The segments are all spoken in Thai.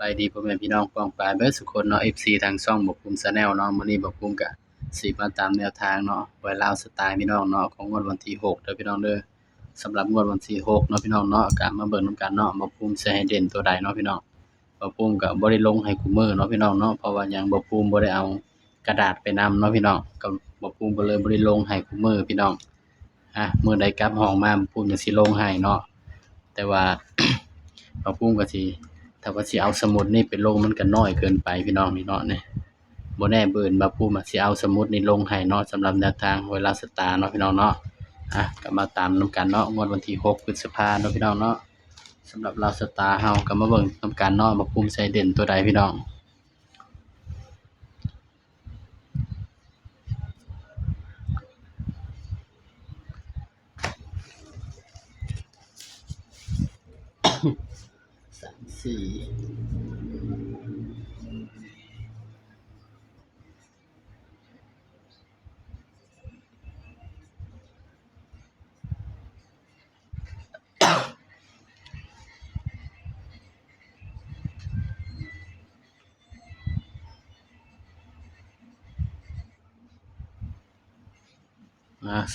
บายดีพ่อแม่พี่น้องป้องปรายเบิดสุคนเนาะ FC ทางช่องบ่ภูมิชาแนลเนาะมื้อนี้บ่ภูมิก็สิมาตามแนวทางเนาะไว้ลาวสไตล์พี่น้องเนาะของงวดวันที่6เด้อพี่น้องเด้อสำหรับงวดวันที่6เนาะพี่น้องเนาะก็มาเบิ่งนำกันเนาะบ่ภูมิสิให้เด่นตัวใดเนาะพี่น้องบ่ภูมิก็บ่ได้ลงให้คุมื้อเนาะพี่น้องเนาะเพราะว่าหยังบ่ภูมิบ่ได้เอากระดาษไปนำเนาะพี่น้องก็บ่ภูมิก็เลยบ่ได้ลงให้คุมื้อพี่น้องมื้อใดกลับห้องมาบ่ภูมิจั่งสิลงให้เนาะแต่ว่า บ่ภูมิก็สิ ถ้าว่าสิเอาสมุดนี่ไปลงมันก็น้อยเกินไปพี่น้องนี่เนาะนี่บ่แน่เบิ่นบ่ภูมิสิเอาสมุดนี่ลงให้เนาะสำหรับแนวทางเวลาสตาร์เนาะพี่น้องเนาะก็มาตามนำกันเนาะงวดวันที่6พฤษภาคมเนาะพี่น้องเนาะสำหรับลาวสตาร์เฮาก็มาเบิ่งนำกันเนาะบ่ภูมิใส่เด่นตัวใดพี่น้อง3 4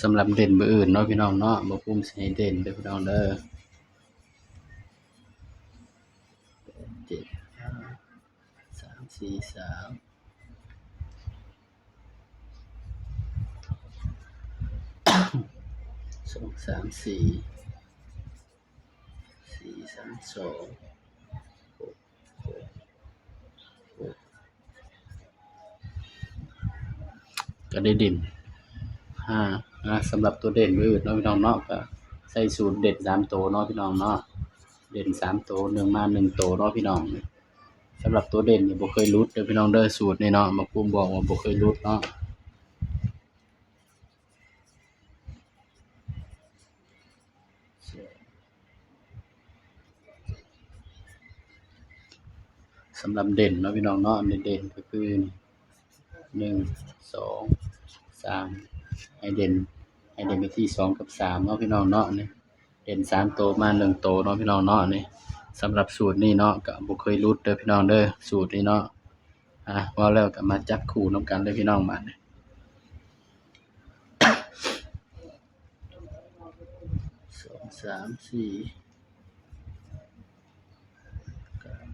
สำหรับเด่นเบอร์อื่นเนาะพี่น้องเนาะบ่ภูมิสิให้เด่นเด้อพี่น้องเด้อ7 5 3 4 3 2 3 4 4 3 2 ก็ได้เด่น5สำหรับตัวเด่นเบอร์อื่นเนาะพี่น้องเนาะก็ใส่สูตรเด่น3ตัวเนาะพี่น้องเนาะเด่น3ตัว1มา1ตัวเนาะพี่น้องสำหรับตัวเด่นนี่บ่เคยหลุดเด้อพี่น้องเด้อสูตรนี่เนาะบ่ภูมิบอกว่าบ่เคยหลุดเนาะสำหรับเด่นเนาะพี่น้องเนาะเด่นก็คือ1 2 3ให้เด่นไปที่2กับ3เนาะพี่น้องเนาะนี่เด่น3ตัวมา1ตัวเนาะพี่น้องเนาะนี่สำหรับสูตรนี้เนาะก็บ่เคยหลุดเด้อพี่น้องเด้อสูตรนี้เนาะเว้าแล้วก็มาจับคู่นำกันเด้อพี่น้องบัดนี้2 3 4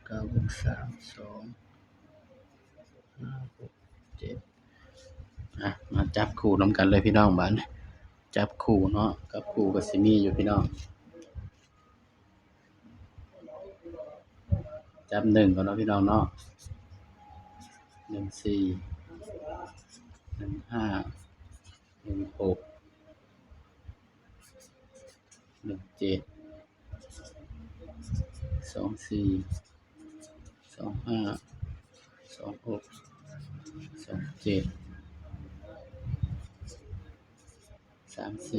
9 6 3 2 5 6 7มาจับคู่นำกันเลยพี่น้องบัดนี้จับคู่เนาะกับคู่ก็สิมีอยู่พี่น้องจับ1ก่อนเนาะพี่น้องเนาะ1 4 1 5 1 6 1 7 2 4 2 5 2 6 2 7 3 4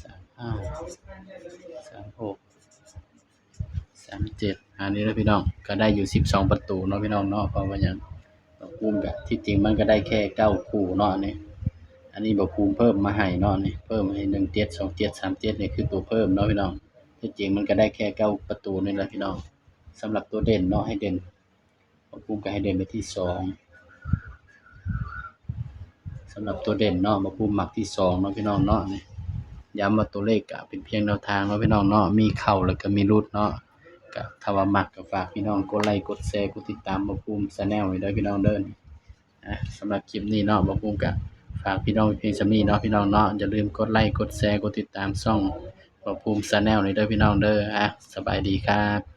3 5 3 6 3 7นี้เด้อพี่น้องก็ได้อยู่12ประตูเนาะพี่น้องเนาะเพราะว่าหยังบ่ภูมิก็ที่จริงมันก็ได้แค่9คู่เนาะอันนี้บ่ภูมิเพิ่มมาให้เนาะนี่เพิ่มให้1 7 2 7 3 7นี่คือตัวเพิ่มเนาะพี่น้องที่จริงมันก็ได้แค่9ประตูนี่แหละพี่น้องสำหรับตัวเด่นเนาะให้เด่นบ่ภูมิก็ให้เด่นไปที่2สำหรับตัวเด่นเนาะบ่ภูมิมักที่2เนาะพี่น้องเนาะนี่ย้ำว่าตัวเลขก็เป็นเพียงแนวทางเนาะพี่น้องเนาะมีเข้าแล้วก็มีหลุดเนาะก็ถ้าว่ามักก็ฝากพี่น้องกดไลค์กดแชร์กดติดตามบ่ภูมิชาแนลไว้เด้อพี่น้องเด้อสำหรับคลิปนี้เนาะบ่ภูมิก็ฝากพี่น้องเพียงส่ำนี้เนาะพี่น้องเนาะอย่าลืมกดไลค์กดแชร์กดติดตามช่องบ่ภูมิชาแนลไว้เด้อพี่น้องเด้อสบายดีครับ